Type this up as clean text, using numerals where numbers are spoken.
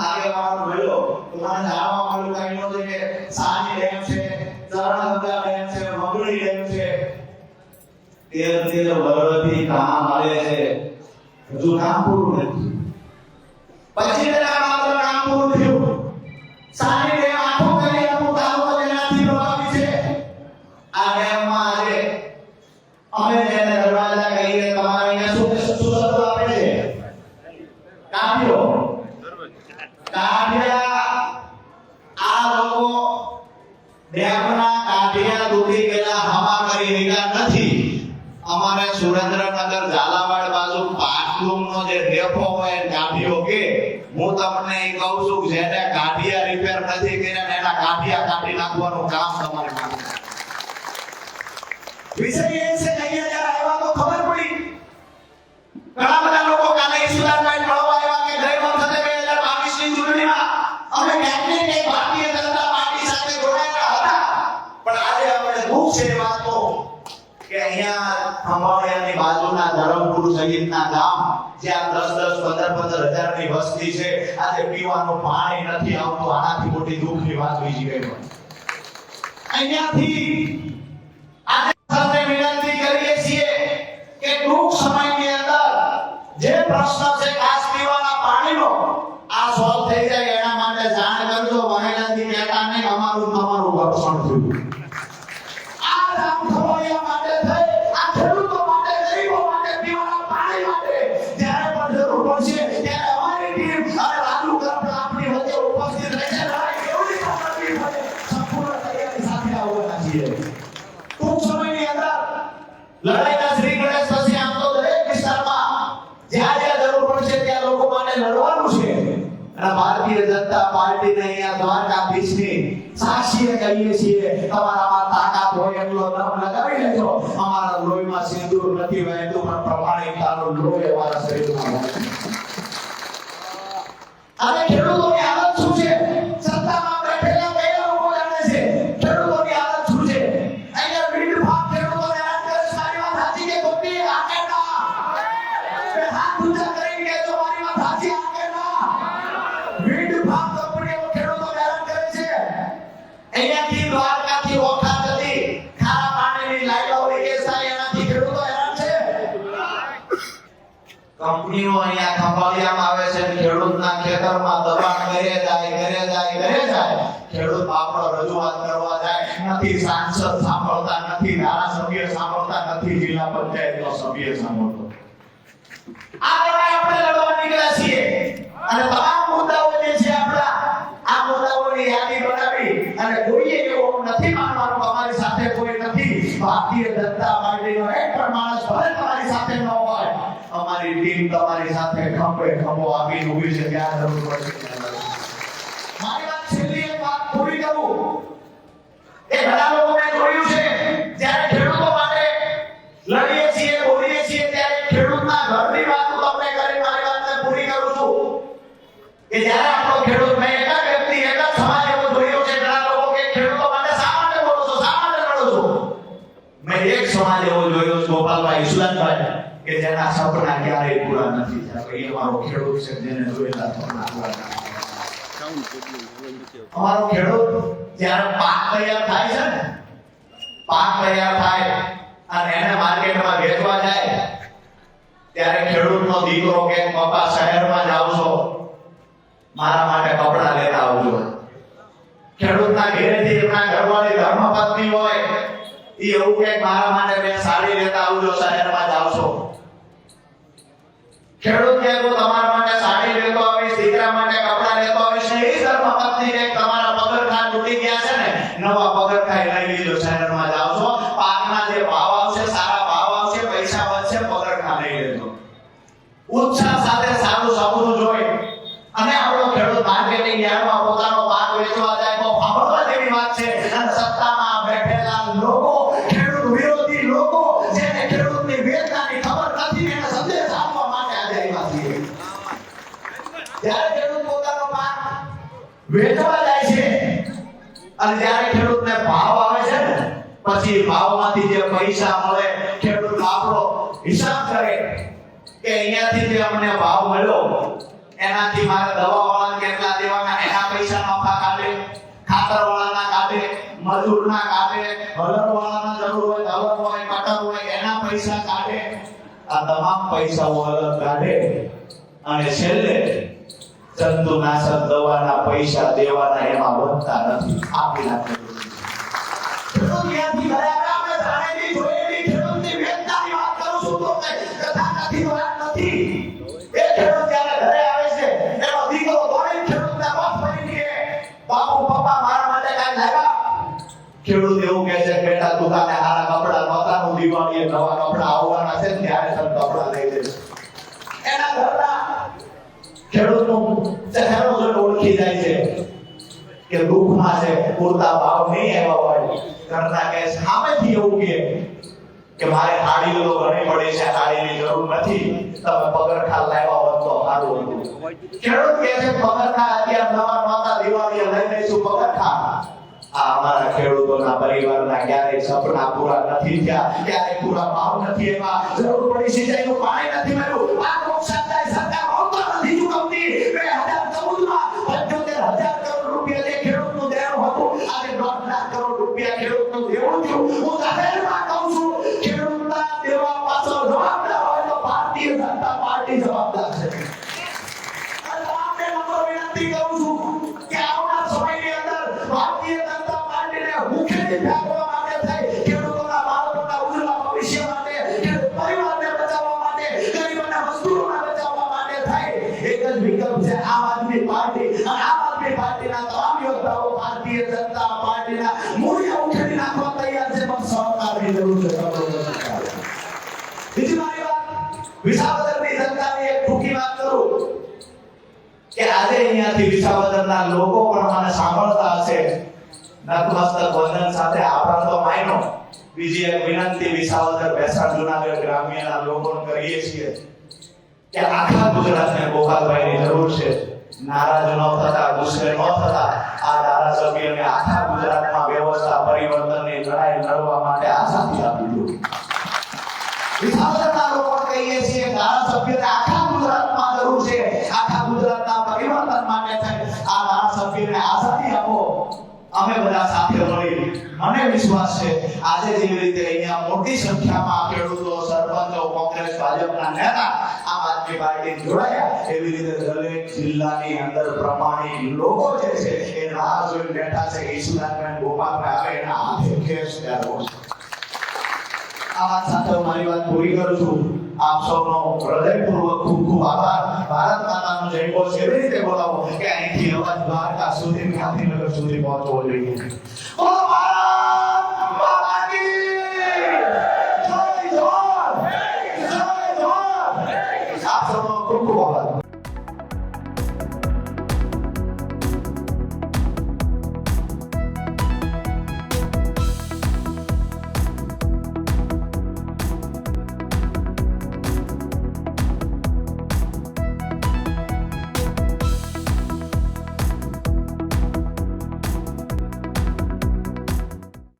આગેવાનો મળ્યો તો મને જાણવા મળ્યું કઈ કે સાની ડેમ છે, ચરણગંગા ડેમ છે, મંગળી ડેમ છે, 13 વર્ષથી કામ આવે છે, હજુ કામ પૂરું નથી. પછી તેના માત્ર કામ પૂરું થયું. સાની ડેમ આખો કરી આખું તાલુકો તેનાથી પ્રભાવિત છે. આ ડેમમાં આજે અમે જેને દરવાજા કહીએ તમારે અહીંયા શું શબ્દ આપે છે? કાઢ્યો. કાઢ્યા. આ લોકો ડેમના કાઢિયા તૂટી ગયેલા હમા કરી રહ્યા નથી. અમારે સુરેન્દ્રનગર ઝાલાવાડ બાજુ પાટલુમનો જે ડેપો હોય કાઢ્યો કે હું તમને એ કહું છું કે જેને કાઢિયા રિપેર નથી કર્યા એના કાઢિયા કાઢી નાખવાનું કામ તમારે કરવું. વિષય એ છે કે અહીંયા જ્યારે આવ્યા તો ખબર પડી ઘણા બધા લોકો કાલે ઈસુદાનભાઈ મળવા આવ્યા કે ગઈ વખતે 2022 ની ચૂંટણીમાં અમે ક્યાંક ને ક્યાંક ભારતીય જનતા પાર્ટી સાથે જોડાયેલા હતા. પણ આજે અમને દુઃખ છે એ વાતનો કે અહીંયા ખંભાળિયાની બાજુના ધરમપુર સહિતના ગામ જ્યાં 10-10, 15-15 હજારની વસ્તી છે આજે પીવાનું પાણી નથી આવતું. આનાથી મોટી દુઃખની વાત બીજી કઈ હોય. અહીંયાથી આજે સાથે વિનંતી કરીએ છીએ કે ટૂંક સમયની અંદર જે પ્રશ્ન છે ખાસ પીવાના પાણીનો આ સોલ્વ થઈ જાય એના માટે જાણ કરજો. વહેલાથી કહેતા નહીં અમારું તમારું રક્ષણ થયું. આ રામ ખવૈયા માટે થઈ, આ ખેડૂતો માટે, ગરીબો માટે, પીવાના પાણી માટે જ્યારે પણ જરૂર પડશે ત્યારે અમારી ટીમ અને રાજુ કરપડા આપણી વચ્ચે ઉપસ્થિત રહેશે. એવડી તકલીફ હોય સંપૂર્ણ તૈયારી સાથે આવવાના છીએ. ટૂંક સમયની અંદર લડાઈના શ્રી ગણેશ પછી આમ તો દરેક વિસ્તારમાં જ્યાં જ્યાં જરૂર પડશે ત્યાં લોકો માટે લડવાનું છે. અને ભારતીય જનતા પાર્ટીને અહીંયા દ્વારકાધીશની સાક્ષીએ કહીએ છીએ તમારામાં તાકાત હોય એટલો દમ લગાવી લેજો. અમારા લોહીમાં સિંદૂર નથી વહેતું પણ પ્રમાણિકતાનું લોહી અમારા શરીરમાં હોય. અને ખેડૂતોની હાલત શું છે? સત્તામાં બેઠેલા કયા લોકો જાણે છે ખેડૂતોની હાલત શું છે? અહીંયા વિન્ડ ફાર્મ ખેડૂતોને હેરાન કરે છે. મારી વાત સાચી કે ખોટી? આકે ના. બે હાથ ઊંચા કરીને કહેજો મારી વાત સાચી આકે ના. વિન્ડ ફાર્મ કંપનીઓ ખેડૂતોને હેરાન કરે છે. અહીંયાથી દ્વારકાથી ઓખા જતી ખારા પાણીની લાઈનો લીકેજ થાય એનાથી ખેડૂતો હેરાન છે. કંપનીઓ અહીંયા ખંભાળિયામાં આવે છે ખેડૂતના ખેતરમાં દબાણ કરે જાય. ખેડૂત આપણો રજૂઆત કરવા જાય નથી, સાંસદ સાંભળતા નથી, ધારાસભ્ય સાંભળતા નથી, જિલ્લા પંચાયતનો સભ્ય સાંભળતો. આ લડાઈ આપણે લડવા નીકળ્યા છીએ અને તમામ મુદ્દાઓ જે છે આપણા આ મુદ્દાઓની યાદી બનાવી અને કોઈએ એવું નથી માનવાનું અમારી સાથે કોઈ નથી. ભારતીય જનતા પાર્ટીનો એક પણ માણસ ભલે તમારી સાથે ન હોય, અમારી ટીમ તમારી સાથે ખંભે ખંભો આપીને ઊભી છે. ત્યાં જરૂર પડશે. મારી વાત છેલ્લી એક વાત પૂરી કરું. એ ઘણા લોકો મેં જોયું છે જ્યારે ખેડૂતો માટે લડીએ છીએ, બોલીએ છીએ ત્યારે ખેડૂતના ઘરની વાત તમને કરી મારી વાતને પૂરી કરું છું કે જ્યારે આપણો ખેડૂત મેં એક વ્યક્તિ એક સમાજ એવો જોયો છે. ઘણા લોકો કે ખેડૂતો માટે શા માટે બોલો છો, શા માટે લડો છો? મેં એક સમાજ એવો જોયો છે ગોપાલભાઈ ઈશ્વરભાઈ કે જેના સપના ક્યારેય પૂરા નથી થયા. એ અમારો ખેડૂત છે જેને જોયેલા સપના પૂરા નથી. અમારો ખેડૂત જ્યારે પાક તૈયાર થાય છે ને, પાક તૈયાર થાય અને એને માર્કેટમાં વેચવા જાય ત્યારે ખેડૂતનો દીકરો કે પપ્પા શહેરમાં જાવ છો મારા માટે કપડા લેતા આવજો. ખેડૂતના ઘરેથી એમના ઘરવાળી ધર્મપત્ની હોય એ એવું કે મારા માટે બે સાડી લેતા આવજો શહેરમાં જાવ છો. ખેડૂત કે હું તમારા માટે સાડી લેતો આવીશ, દીકરા માટે કપડા લેતો આવીશ. એ ધર્મપત્ની કે તમારા પગરખાં તૂટી ગયા છે ને, નવા પગરખાં લઈ લીધો, શહેરમાં જાવ છો, પાકના જે ભાવ આવશે સારા ભાવ આવશે, પૈસા વધશે, પગરખાં લઈ લેજો. ઉત્સાહ સાથે સારું સપનું જોઈ અને આપણો ખેડૂત માર્કેટિંગ યાર્ડમાં પોતાનો પાક વેચવા જાય તો સાંભળવા જેવી વાત છે. અને સત્તામાં બેઠેલા લોકો, ખેડૂત વિરોધી લોકો જેને ખેડૂતની વેદનાની ખબર નથી એને સંદેશ આપવા માટે આજે આવ્યા છીએ. જ્યારે ખેડૂત પોતાનો પાક વેચવા જાય છે અને જ્યારે ખેડૂતને ભાવ આવે છે ને પછી ભાવમાંથી જે પૈસા મળે ખેડૂત આપણો હિસાબ કરે કે અહીંયાથી જે અમને ભાવ મળ્યો એનાથી મારે દવાવાળાને કેટલા દેવાના એના પૈસા નફા કાઢે, ખાતરવાળાના કાઢે, મજૂરના કાઢે, હલરવાળાના જરૂર હોય, હલર હોય, કટર હોય એના પૈસા કાઢે. આ તમામ પૈસાઓ અલગ કાઢે અને છેલ્લે જંતુનાશક દવાના પૈસા દેવાના એમાં વધતા નથી, આપી નાખે. ત્યાંથી ઘરે આપણે જાણેલી જોયેલી ખેડૂતની વેદનાની વાત કરું છું તો કથા નથી, વાત નથી. એ ખેડૂત જ્યારે ઘરે આવે છે એનો દીકરો દોડીને ખેડૂતના બાપ બની કે બાપુ પપ્પા મારા માટે કાંઈ લાવ્યા? ખેડૂત એવું કહે છે બેટા દુકાને હારા કપડા નહોતા, હું દિવાળીએ નવા કપડા આવવાના છે ત્યારે તને કપડા લઈ દઈશ. એના ઘરના ખેડૂતનો ચહેરો જોઈને ઓળખી જાય છે કે દુઃખમાં છે, પૂરતા ભાવ નહીં આવ્યા હોય. ઘરના કહે છે સામેથી એવું કે મારે હાડી તો ઘણી પડી છે, હાડીની જરૂર નથી, તમે પગરખા લાવ્યા હોત તો સારું હતું. ખેડૂત કહે છે પગરખા અત્યારે નવા નહોતા, દિવાળીએ લઈ લઈશું પગરખા. આ અમારા ખેડૂતોના પરિવારના ક્યારેય સપના પૂરા નથી થયા, ક્યારેય પૂરા ભાવ નથી આવ્યા, જરૂર પડી સિંચાઈનું પાણી નથી મળ્યું. આ નુકસાનદાયક સરકાર આવતો નથી ચૂકવતી. 2014 માં 75,000 કરોડ રૂપિયા જે ખેડૂતનું દેવું હતું, આજે 1.5 લાખ કરોડ રૂપિયા ખેડૂતનું દેવું થયું. હું જાહેરમાં કહું છું ખેડૂતના દેવા પાછળ જવાબદાર હોય તો ભારતીય જનતા પાર્ટી જવાબદાર છે. અને તમને નમ્ર વિનંતી કરું છું કે આવનાર સમયની અંદર ભારતીય જનતા પાર્ટીને મુખેથી ફેંકવા માટે થઈ, ખેડૂતોના બાળકોના ઉજ્જવળ ભવિષ્ય માટે, ખેડૂત પરિવારને બચાવવા માટે, ગરીબોના મજદૂરોને બચાવવા માટે થઈ એક જ વિકલ્પ છે આમ આદમી પાર્ટી. અને આમ આદમી પાર્ટીના તમામ યોદ્ધાઓ ભારતીય જનતા પાર્ટીના મૂળિયા ઉખેડી નાખવા તૈયાર છે, પણ સહકારની જરૂર છે. બીજી મારી વાત વિસાવદરની જનતાની એક ટૂંકી વાત કરું કે આજે અહીંયાથી વિસાવદરના લોકો પણ મને સાંભળતા હશે. નતમસ્તક વંદન સાથે આપણા તો માયનો બીજી એક વિનંતી વિસાવદર ભેસાણ જૂનાગઢ ગ્રામ્યના લોકોને કરીએ છીએ કે આખા ગુજરાતને ગોપાલભાઈની જરૂર છે. નારાજ ન થતા, ગુસ્સે ન થતા આ ધારાસભ્યને આખા ગુજરાતમાં વ્યવસ્થા પરિવર્તનની લડાઈ લડવા માટે આઝાદી આપી દો. વિસાવદરના લોકો કહીએ છીએ ધારાસભ્યને આખા ગુજરાતમાં જરૂર છે, આખા ગુજરાતના પરિવર્તન માટે થઈ આ ધારાસભ્યને આઝાદી આપો. અમે બધા સાથે મળી, મને વિશ્વાસ છે આજે જેવી રીતે અહીંયા મોટી સંખ્યામાં ખેડૂતો, સરપંચો, કોંગ્રેસ, ભાજપના નેતા આમ આદમી પાર્ટી જોડાયા, એવી રીતે દરેક જિલ્લાની અંદર પ્રમાણિક લોકો જે છે એ રાહ જોઈને બેઠા છે કે ઈશુદાનભાઈ ગોપાલભાઈ આવે એના હાથે ખેસ ત્યારે છે. આ વાત સાથે મારી વાત પૂરી કરું છું. આપ સૌનો હૃદયપૂર્વક ખૂબ ખૂબ આભાર. ભારત માતાનો જય ઘોષ એવી રીતે બોલાવો કે અહીંથી અવાજ દ્વારકા સુધી, ગાંધીનગર સુધી પહોંચવો જોઈએ.